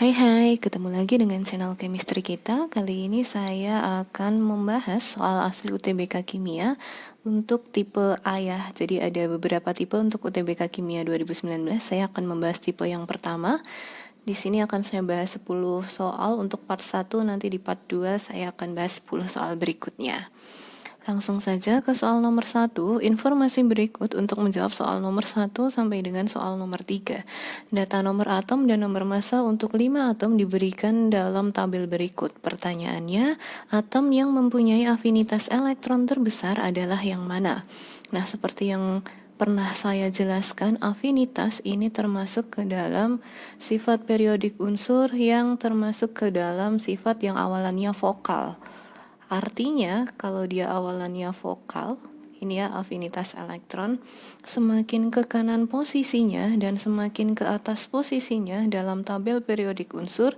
Hai, ketemu lagi dengan channel chemistry kita. Kali ini saya akan membahas soal asli UTBK Kimia untuk tipe A ya. Jadi ada beberapa tipe untuk UTBK Kimia 2019. Saya akan membahas tipe yang pertama. Di sini akan saya bahas 10 soal untuk part 1, nanti di part 2 saya akan bahas 10 soal berikutnya. Langsung saja ke soal nomor 1. Informasi berikut untuk menjawab soal nomor 1 sampai dengan soal nomor 3. Data nomor atom dan nomor massa untuk 5 atom diberikan dalam tabel berikut. Pertanyaannya, atom yang mempunyai afinitas elektron terbesar adalah yang mana? Nah, seperti yang pernah saya jelaskan, afinitas ini termasuk ke dalam sifat periodik unsur yang termasuk ke dalam sifat yang awalannya vokal. Artinya, kalau dia awalannya vokal, ini ya afinitas elektron, semakin ke kanan posisinya dan semakin ke atas posisinya dalam tabel periodik unsur,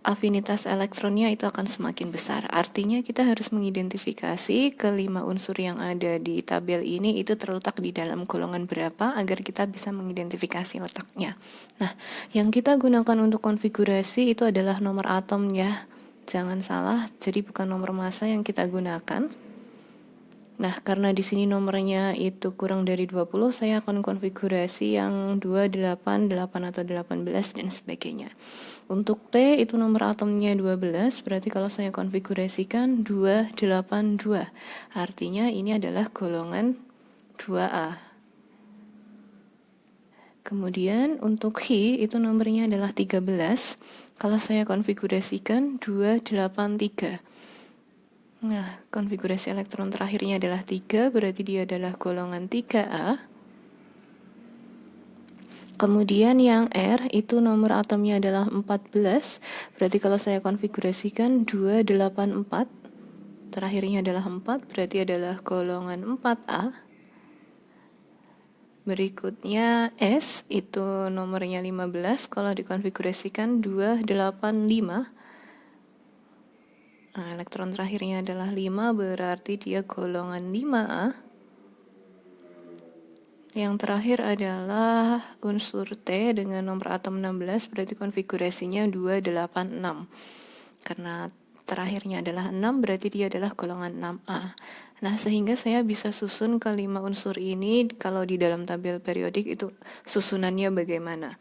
afinitas elektronnya itu akan semakin besar. Artinya kita harus mengidentifikasi kelima unsur yang ada di tabel ini itu terletak di dalam golongan berapa agar kita bisa mengidentifikasi letaknya. Nah, yang kita gunakan untuk konfigurasi itu adalah nomor atom ya. Jangan salah, jadi bukan nomor massa yang kita gunakan. Nah, karena di sini nomornya itu kurang dari 20, saya akan konfigurasi yang 28, 8 atau 18 dan sebagainya. Untuk T itu nomor atomnya 12, berarti kalau saya konfigurasikan 282. Artinya ini adalah golongan 2A. Kemudian untuk Hi itu nomornya adalah 13. Kalau saya konfigurasikan 283. Nah, konfigurasi elektron terakhirnya adalah 3, berarti dia adalah golongan 3A. Kemudian yang R itu nomor atomnya adalah 14, berarti kalau saya konfigurasikan 284, terakhirnya adalah 4, berarti adalah golongan 4A. Berikutnya S itu nomornya 15, kalau dikonfigurasikan 285. Nah, elektron terakhirnya adalah 5, berarti dia golongan 5A. Yang terakhir adalah unsur T dengan nomor atom 16, berarti konfigurasinya 286. Karena terakhirnya adalah 6, berarti dia adalah golongan 6A. Nah, sehingga saya bisa susun kelima unsur ini kalau di dalam tabel periodik itu susunannya bagaimana.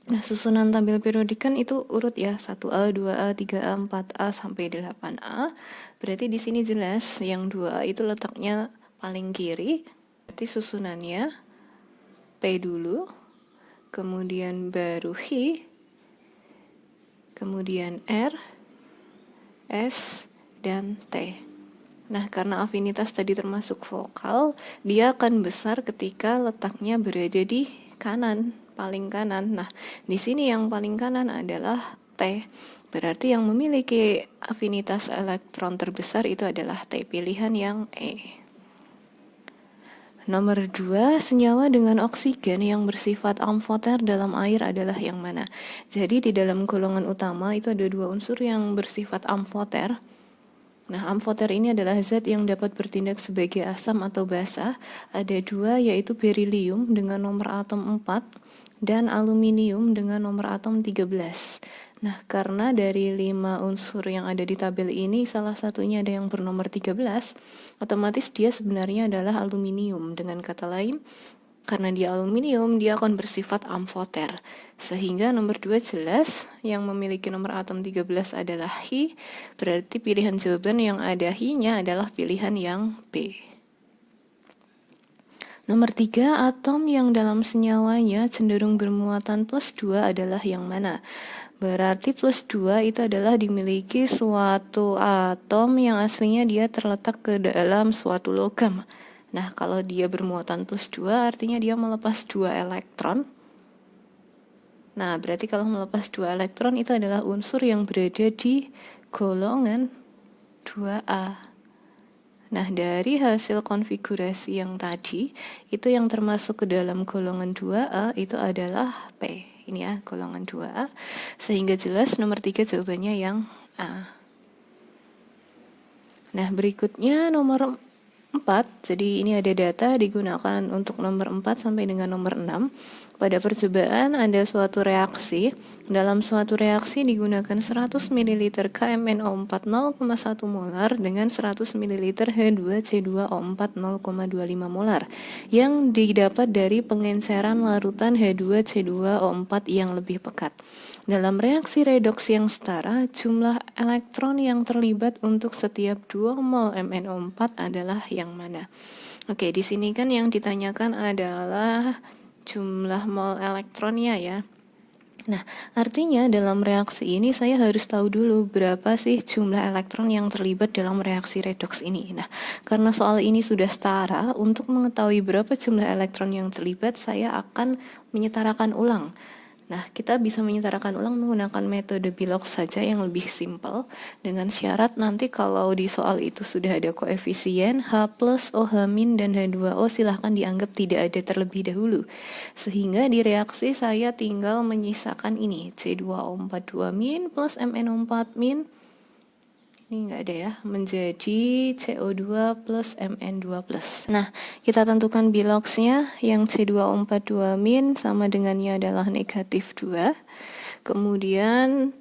Nah, susunan tabel periodik kan itu urut ya, 1A, 2A, 3A, 4A, sampai 8A. Berarti di sini jelas yang 2A itu letaknya paling kiri. Berarti susunannya P dulu, kemudian baru Hi, kemudian R, S, dan T. Nah, karena afinitas tadi termasuk vokal, dia akan besar ketika letaknya berada di kanan, paling kanan. Nah, di sini yang paling kanan adalah T. Berarti yang memiliki afinitas elektron terbesar itu adalah T, pilihan yang E. Nomor 2, senyawa dengan oksigen yang bersifat amfoter dalam air adalah yang mana? Jadi di dalam golongan utama itu ada 2 unsur yang bersifat amfoter. Nah, amfoter ini adalah zat yang dapat bertindak sebagai asam atau basa. Ada 2, yaitu berilium dengan nomor atom 4 dan aluminium dengan nomor atom 13. Nah, karena dari 5 unsur yang ada di tabel ini salah satunya ada yang bernomor 13, otomatis dia sebenarnya adalah aluminium. Dengan kata lain, karena dia aluminium, dia akan bersifat amfoter. Sehingga nomor 2 jelas, yang memiliki nomor atom 13 adalah Hi, berarti pilihan jawaban yang ada Hi-nya adalah pilihan yang B. Nomor 3, atom yang dalam senyawanya cenderung bermuatan plus 2 adalah yang mana? Berarti plus 2 itu adalah dimiliki suatu atom yang aslinya dia terletak ke dalam suatu logam. Nah, kalau dia bermuatan plus 2 artinya dia melepas 2 elektron. Nah, berarti kalau melepas 2 elektron itu adalah unsur yang berada di golongan 2A. Nah, dari hasil konfigurasi yang tadi, itu yang termasuk ke dalam golongan 2A itu adalah P. Ini ya, golongan 2A. Sehingga jelas nomor 3 jawabannya yang A. Nah, berikutnya nomor 4, jadi ini ada data digunakan untuk nomor 4 sampai dengan nomor 6. Pada percobaan ada suatu reaksi, Dalam suatu reaksi digunakan 100 ml KMnO4 0,1 molar dengan 100 ml H2C2O4 0,25 molar yang didapat dari pengenceran larutan H2C2O4 yang lebih pekat. Dalam reaksi redoks yang setara, jumlah elektron yang terlibat untuk setiap 2 mol MnO4 adalah yang mana? Oke, di sini kan yang ditanyakan adalah jumlah mol elektronnya ya. Nah, artinya dalam reaksi ini saya harus tahu dulu berapa sih jumlah elektron yang terlibat dalam reaksi redoks ini. Nah, karena soal ini sudah setara, untuk mengetahui berapa jumlah elektron yang terlibat, saya akan menyetarakan ulang. Nah, kita bisa menyetarakan ulang menggunakan metode Bilox saja yang lebih simpel, dengan syarat nanti kalau di soal itu sudah ada koefisien H plus, OH min, dan H2O silahkan dianggap tidak ada terlebih dahulu. Sehingga di reaksi saya tinggal menyisakan ini, C2O42 min plus MnO4 min, ini enggak ada ya, menjadi CO2 plus Mn2 plus. Nah, kita tentukan Biloxnya yang C2O42 min sama dengannya adalah negatif 2. Kemudian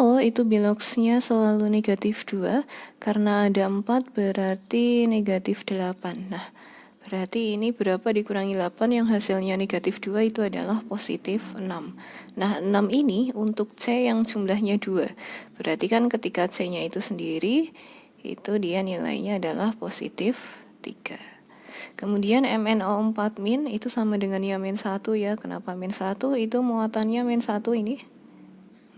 O itu Biloxnya selalu negatif 2, karena ada 4 berarti negatif 8. Nah, berarti ini berapa dikurangi 8 yang hasilnya negatif 2 itu adalah positif 6. Nah, 6 ini untuk C yang jumlahnya 2. Berarti kan ketika C-nya itu sendiri, itu dia nilainya adalah positif 3. Kemudian MnO4 min itu sama dengan ya min 1 ya. Kenapa min 1? Itu muatannya min 1 ini.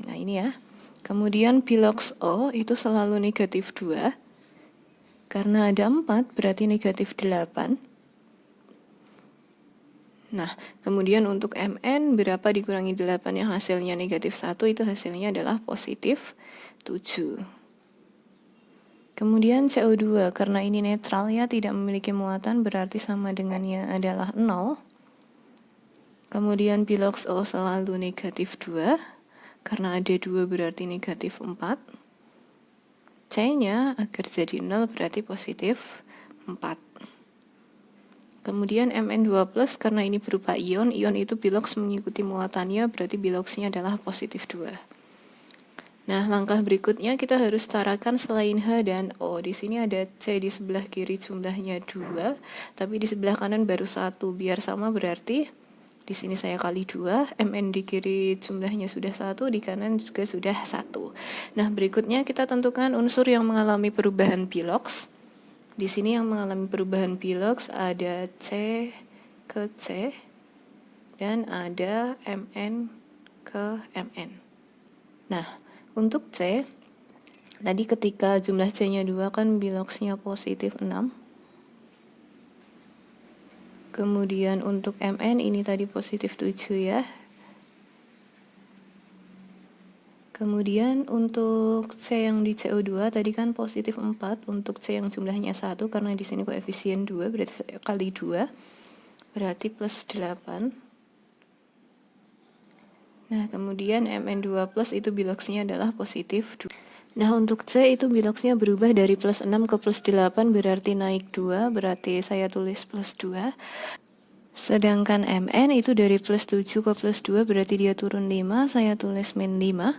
Nah, ini ya. Kemudian Bilox O itu selalu negatif 2. Karena ada 4 berarti negatif 8. Nah, kemudian untuk Mn berapa dikurangi 8 yang hasilnya negatif 1 itu hasilnya adalah positif 7. Kemudian CO2 karena ini netral ya, tidak memiliki muatan berarti sama dengannya adalah 0. Kemudian Bilox O selalu negatif 2. Karena ada 2 berarti negatif 4. C-nya agar jadi 0 berarti positif 4. Kemudian Mn2 plus karena ini berupa ion, ion itu Bilox mengikuti muatannya berarti Biloxnya adalah positif 2. Nah, langkah berikutnya kita harus setarakan selain H dan O. Di sini ada C di sebelah kiri jumlahnya 2, tapi di sebelah kanan baru 1. Biar sama berarti di sini saya kali 2, Mn di kiri jumlahnya sudah 1, di kanan juga sudah 1. Nah, berikutnya kita tentukan unsur yang mengalami perubahan Bilox. Di sini yang mengalami perubahan Bilox ada C ke C dan ada Mn ke Mn. Nah, untuk C, tadi ketika jumlah C-nya 2 kan Biloxnya positif 6. Kemudian untuk Mn ini tadi positif 7 ya. Kemudian untuk C yang di CO2 tadi kan positif 4, untuk C yang jumlahnya 1 karena di sini koefisien 2 berarti saya kali 2 berarti plus 8. Nah, kemudian Mn2 plus itu Biloxnya adalah positif 2. Nah, untuk C itu Biloxnya berubah dari plus 6 ke plus 8 berarti naik 2, berarti saya tulis plus 2. Sedangkan Mn itu dari plus 7 ke plus 2 berarti dia turun 5, saya tulis min 5.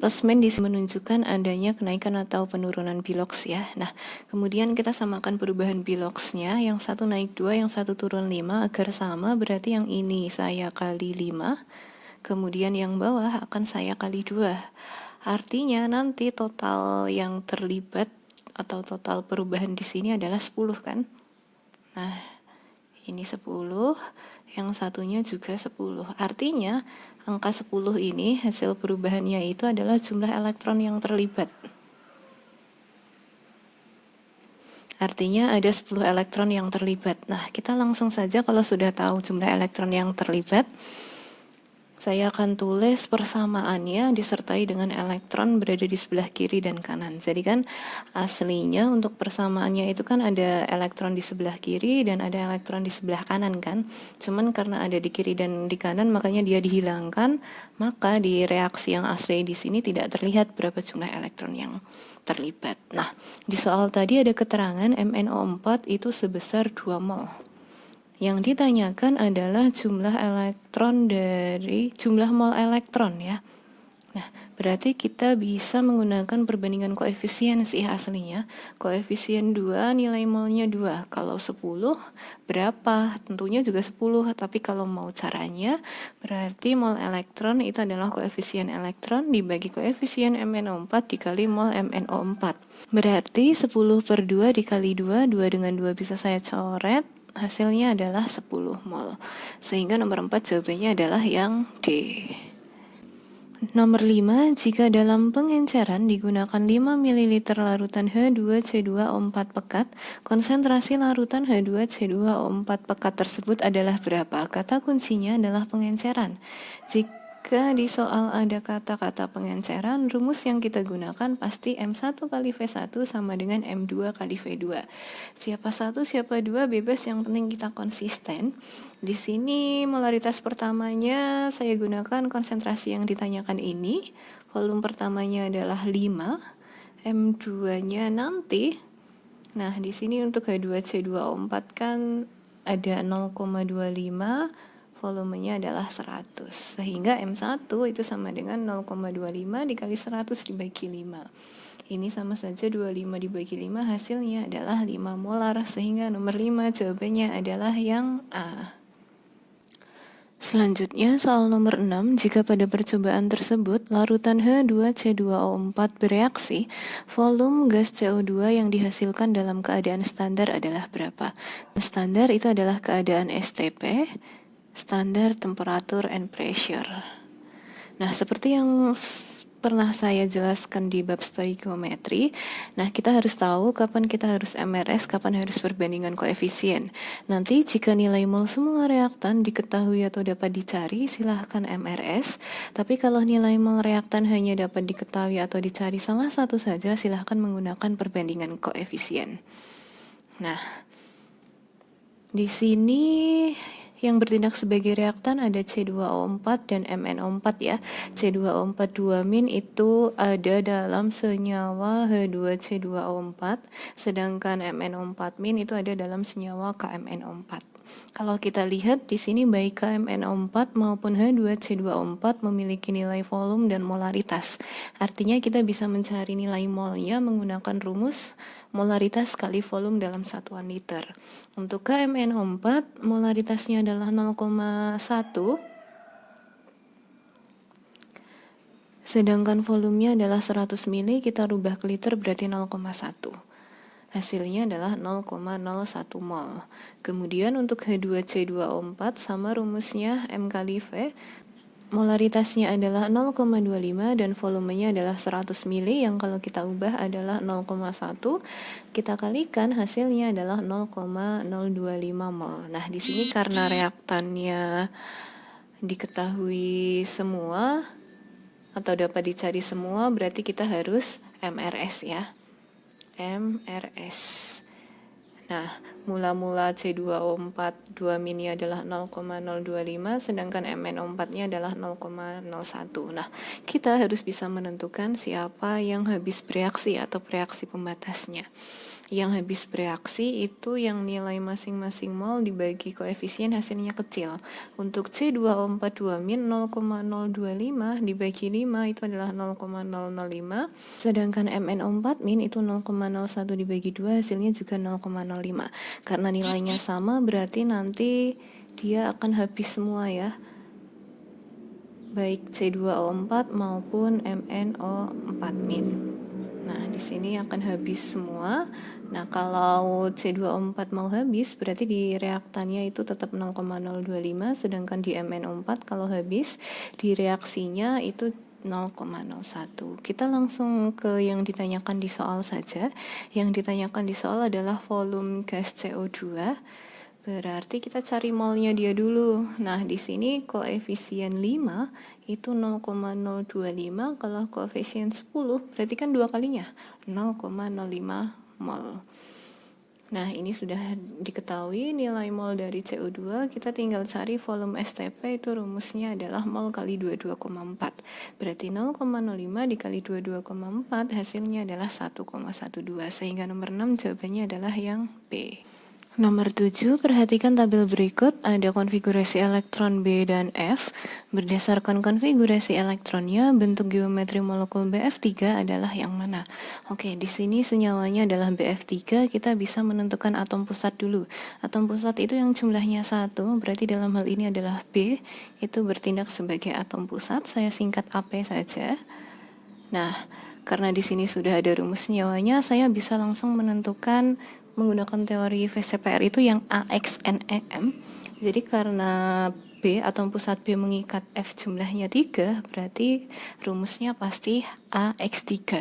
Plus min menunjukkan adanya kenaikan atau penurunan Bilox ya. Nah, kemudian kita samakan perubahan Biloxnya, yang satu naik 2, yang satu turun 5 agar sama, berarti yang ini saya kali 5, kemudian yang bawah akan saya kali 2. Artinya nanti total yang terlibat atau total perubahan di sini adalah 10 kan? Nah, ini 10, yang satunya juga 10. Artinya angka 10 ini hasil perubahannya itu adalah jumlah elektron yang terlibat. Artinya ada 10 elektron yang terlibat. Nah, kita langsung saja kalau sudah tahu jumlah elektron yang terlibat, saya akan tulis persamaannya disertai dengan elektron berada di sebelah kiri dan kanan. Jadi kan aslinya untuk persamaannya itu kan ada elektron di sebelah kiri dan ada elektron di sebelah kanan kan. Cuman karena ada di kiri dan di kanan makanya dia dihilangkan, maka di reaksi yang asli di sini tidak terlihat berapa jumlah elektron yang terlibat. Nah, di soal tadi ada keterangan MnO4 itu sebesar 2 mol. Yang ditanyakan adalah jumlah elektron dari jumlah mol elektron ya. Nah, berarti kita bisa menggunakan perbandingan koefisien sih aslinya. Koefisien 2 nilai molnya 2. Kalau 10 berapa? Tentunya juga 10. Tapi kalau mau caranya, berarti mol elektron itu adalah koefisien elektron dibagi koefisien MnO4 dikali mol MnO4. Berarti 10 per 2 dikali 2, 2 dengan 2 bisa saya coret. Hasilnya adalah 10 mol. Sehingga nomor 4 jawabannya adalah yang D. Nomor 5, jika dalam pengenceran digunakan 5 ml larutan H2C2O4 pekat, konsentrasi larutan H2C2O4 pekat tersebut adalah berapa? Kata kuncinya adalah pengenceran. Jika di soal ada kata-kata pengenceran, rumus yang kita gunakan pasti M1 kali V1 sama dengan M2 kali V2. Siapa 1, siapa 2, bebas, yang penting kita konsisten. Di sini molaritas pertamanya saya gunakan konsentrasi yang ditanyakan ini. Volume pertamanya adalah 5, M2-nya nanti. Nah, di sini untuk H2C2O4 kan ada 0,25, volumenya adalah 100. Sehingga M1 itu sama dengan 0,25 dikali 100 dibagi 5. Ini sama saja 25 dibagi 5, hasilnya adalah 5 molar. Sehingga nomor 5 jawabannya adalah yang A. Selanjutnya, soal nomor 6, jika pada percobaan tersebut larutan H2C2O4 bereaksi, volume gas CO2 yang dihasilkan dalam keadaan standar adalah berapa? Standar itu adalah keadaan STP, standar temperature and pressure. Nah, seperti yang pernah saya jelaskan di bab stoikiometri, nah kita harus tahu kapan kita harus MRS, kapan harus perbandingan koefisien. Nanti jika nilai mol semua reaktan diketahui atau dapat dicari, silahkan MRS. Tapi kalau nilai mol reaktan hanya dapat diketahui atau dicari salah satu saja, silahkan menggunakan perbandingan koefisien. Nah, di sini yang bertindak sebagai reaktan ada C2O4 dan MnO4 ya. C2O4 2- itu ada dalam senyawa H2C2O4, sedangkan MnO4- itu ada dalam senyawa KMnO4. Kalau kita lihat di sini baik KMnO4 maupun H2C2O4 memiliki nilai volume dan molaritas. Artinya kita bisa mencari nilai molnya menggunakan rumus molaritas kali volume dalam satuan liter. Untuk KMnO4 molaritasnya adalah 0,1, sedangkan volumenya adalah 100 ml, kita rubah ke liter berarti 0,1. Hasilnya adalah 0,01 mol. Kemudian untuk H2C2O4 sama rumusnya M kali V, molaritasnya adalah 0,25 dan volumenya adalah 100 ml yang kalau kita ubah adalah 0,1. Kita kalikan hasilnya adalah 0,025 mol. Nah, di sini karena reaktannya diketahui semua atau dapat dicari semua, berarti kita harus MRS ya. MRS. Nah, mula-mula C2O4 2- adalah 0,025, sedangkan MnO4-nya adalah 0,01. Nah, kita harus bisa menentukan siapa yang habis bereaksi atau reaksi pembatasnya. Yang habis bereaksi itu yang nilai masing-masing mol dibagi koefisien hasilnya kecil. Untuk C2O4 2- 0,025 dibagi 5 itu adalah 0,005, sedangkan MnO4- itu 0,01 dibagi 2 hasilnya juga 0,05. Karena nilainya sama berarti nanti dia akan habis semua ya, baik C2O4 maupun MnO4-. Nah, di sini akan habis semua. Nah, kalau C2O4 mau habis, berarti di reaktannya itu tetap 0,025, sedangkan di MnO4 kalau habis, di reaksinya itu 0,01. Kita langsung ke yang ditanyakan di soal saja. Yang ditanyakan di soal adalah volume gas CO2. Berarti kita cari molnya dia dulu. Nah, di sini koefisien 5 itu 0,025, kalau koefisien 10 berarti kan 2 kalinya, 0,05 mol. Nah, ini sudah diketahui nilai mol dari CO2, kita tinggal cari volume STP, itu rumusnya adalah mol kali 22,4. Berarti 0,05 dikali 22,4 hasilnya adalah 1,12, sehingga nomor 6 jawabannya adalah yang B. Nomor 7, perhatikan tabel berikut, ada konfigurasi elektron B dan F. Berdasarkan konfigurasi elektronnya, bentuk geometri molekul BF3 adalah yang mana? Oke, di sini senyawanya adalah BF3, kita bisa menentukan atom pusat dulu. Atom pusat itu yang jumlahnya 1, berarti dalam hal ini adalah B, itu bertindak sebagai atom pusat, saya singkat AP saja. Nah, karena di sini sudah ada rumus senyawanya, saya bisa langsung menentukan menggunakan teori VCPR itu yang AXNEM. Jadi karena B atom pusat B mengikat F jumlahnya 3, berarti rumusnya pasti AX3.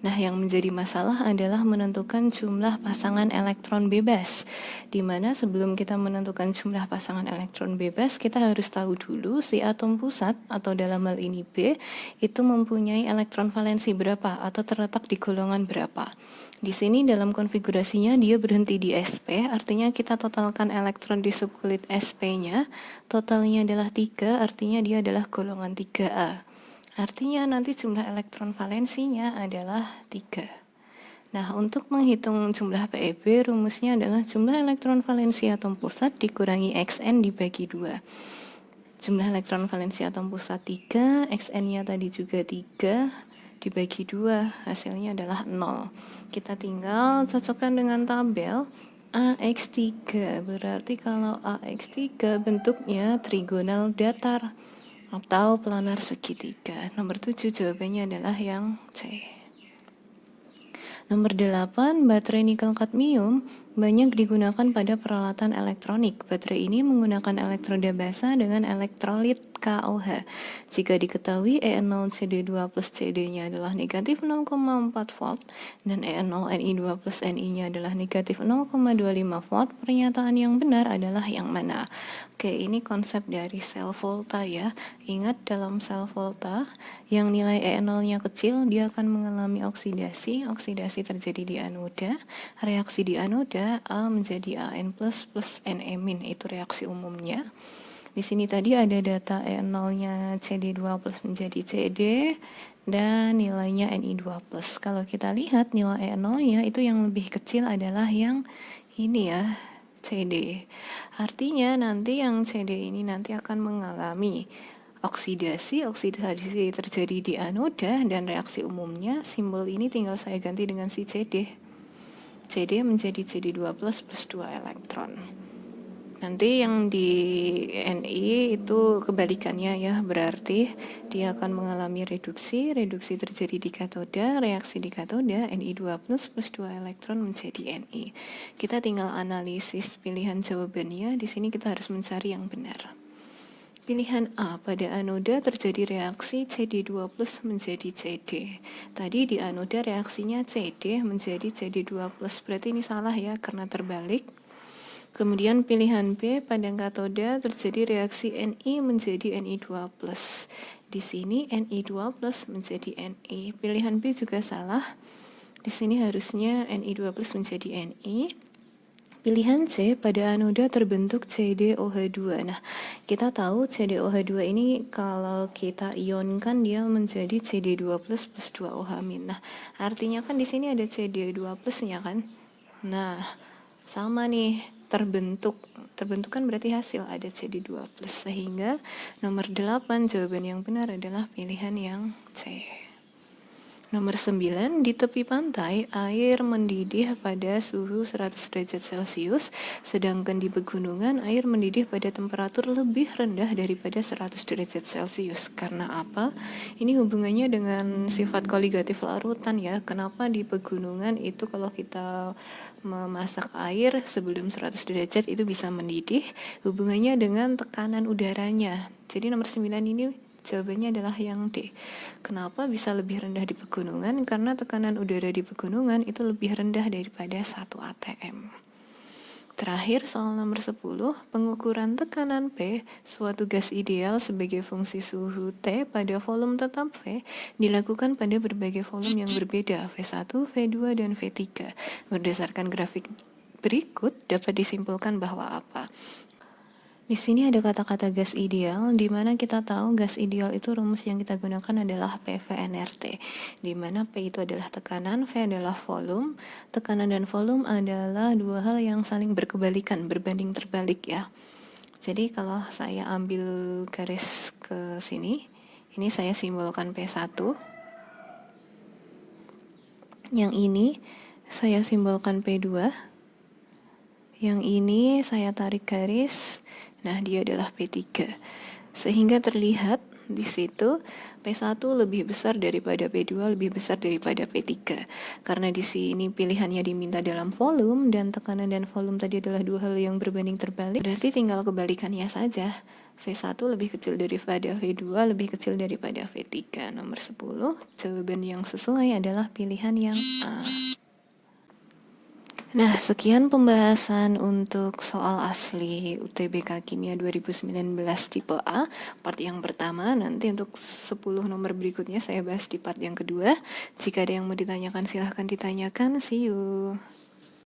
Nah, yang menjadi masalah adalah menentukan jumlah pasangan elektron bebas. Di mana sebelum kita menentukan jumlah pasangan elektron bebas, kita harus tahu dulu si atom pusat atau dalam hal ini B itu mempunyai elektron valensi berapa atau terletak di golongan berapa. Di sini dalam konfigurasinya dia berhenti di sp, artinya kita totalkan elektron di subkulit sp-nya, totalnya adalah 3, artinya dia adalah golongan 3A. Artinya nanti jumlah elektron valensinya adalah 3. Nah, untuk menghitung jumlah PeB, rumusnya adalah jumlah elektron valensi atom pusat dikurangi Xn dibagi 2. Jumlah elektron valensi atom pusat 3, Xn-nya tadi juga 3, dibagi 2, hasilnya adalah 0. Kita tinggal cocokkan dengan tabel AX3, berarti kalau AX3 bentuknya trigonal datar atau planar segitiga. Nomor 7 jawabannya adalah yang C. Nomor 8, baterai nikel kadmium banyak digunakan pada peralatan elektronik. Baterai ini menggunakan elektroda basa dengan elektrolit KOH. Jika diketahui E0CD2 plus CD-nya adalah negatif 0,4 volt dan E0Ni2 plus Ni-nya adalah negatif 0,25 volt, pernyataan yang benar adalah yang mana? Oke, ini konsep dari sel volta ya. Ingat dalam sel volta yang nilai E0-nya kecil, dia akan mengalami oksidasi. Oksidasi terjadi di anoda. Reaksi di anoda A menjadi An plus Na min, itu reaksi umumnya. Di sini tadi ada data E0-nya CD2 plus menjadi CD dan nilainya Ni2 plus. Kalau kita lihat nilai E0-nya itu yang lebih kecil adalah yang ini ya, CD. Artinya nanti yang CD ini nanti akan mengalami oksidasi terjadi di anoda dan reaksi umumnya simbol ini tinggal saya ganti dengan si CD. CD menjadi CD2 plus 2 elektron. Nanti yang di Ni itu kebalikannya ya, berarti dia akan mengalami reduksi terjadi di katoda, reaksi di katoda, Ni2 plus 2 elektron menjadi Ni. Kita tinggal analisis pilihan jawabannya, di sini kita harus mencari yang benar. Pilihan A, pada anoda terjadi reaksi CD2 plus menjadi CD. Tadi di anoda reaksinya CD menjadi CD2 plus, berarti ini salah ya karena terbalik. Kemudian pilihan B, pada katoda terjadi reaksi Ni menjadi Ni2+. Di sini Ni2+ menjadi Ni. Pilihan B juga salah. Di sini harusnya Ni2+ menjadi Ni. Pilihan C, pada anoda terbentuk CdOH2. Nah, kita tahu CdOH2 ini kalau kita ionkan dia menjadi CD2+ plus 2OH-. Nah, artinya kan di sini ada CD2 plusnya kan? Nah, sama nih, terbentuk kan berarti hasil ada CD2 plus, sehingga nomor 8 jawaban yang benar adalah pilihan yang C. Nomor 9, di tepi pantai air mendidih pada suhu 100 derajat Celcius, sedangkan di pegunungan air mendidih pada temperatur lebih rendah daripada 100 derajat Celcius. Karena apa? Ini hubungannya dengan sifat koligatif larutan ya. Kenapa di pegunungan itu kalau kita memasak air sebelum 100 derajat itu bisa mendidih? Hubungannya dengan tekanan udaranya. Jadi nomor 9 ini jawabannya adalah yang D. Kenapa bisa lebih rendah di pegunungan? Karena tekanan udara di pegunungan itu lebih rendah daripada 1 atm. Terakhir, soal nomor 10, pengukuran tekanan P, suatu gas ideal sebagai fungsi suhu T pada volume tetap V, dilakukan pada berbagai volume yang berbeda, V1, V2, dan V3. Berdasarkan grafik berikut, dapat disimpulkan bahwa apa? Di sini ada kata-kata gas ideal, di mana kita tahu gas ideal itu rumus yang kita gunakan adalah PV/nRT, di mana P itu adalah tekanan, V adalah volume. Tekanan dan volume adalah dua hal yang saling berkebalikan, berbanding terbalik ya. Jadi kalau saya ambil garis ke sini, ini saya simbolkan P1. Yang ini saya simbolkan P2. Yang ini saya tarik garis. Nah, dia adalah P3. Sehingga terlihat di situ P1 lebih besar daripada P2, lebih besar daripada P3. Karena di sini pilihannya diminta dalam volume dan tekanan dan volume tadi adalah dua hal yang berbanding terbalik. Berarti tinggal kebalikannya saja. V1 lebih kecil daripada V2, lebih kecil daripada V3. Nomor 10, jawaban yang sesuai adalah pilihan yang A. Nah, sekian pembahasan untuk soal asli UTBK Kimia 2019 tipe A, part yang pertama. Nanti untuk 10 nomor berikutnya saya bahas di part yang kedua. Jika ada yang mau ditanyakan, silahkan ditanyakan. See you.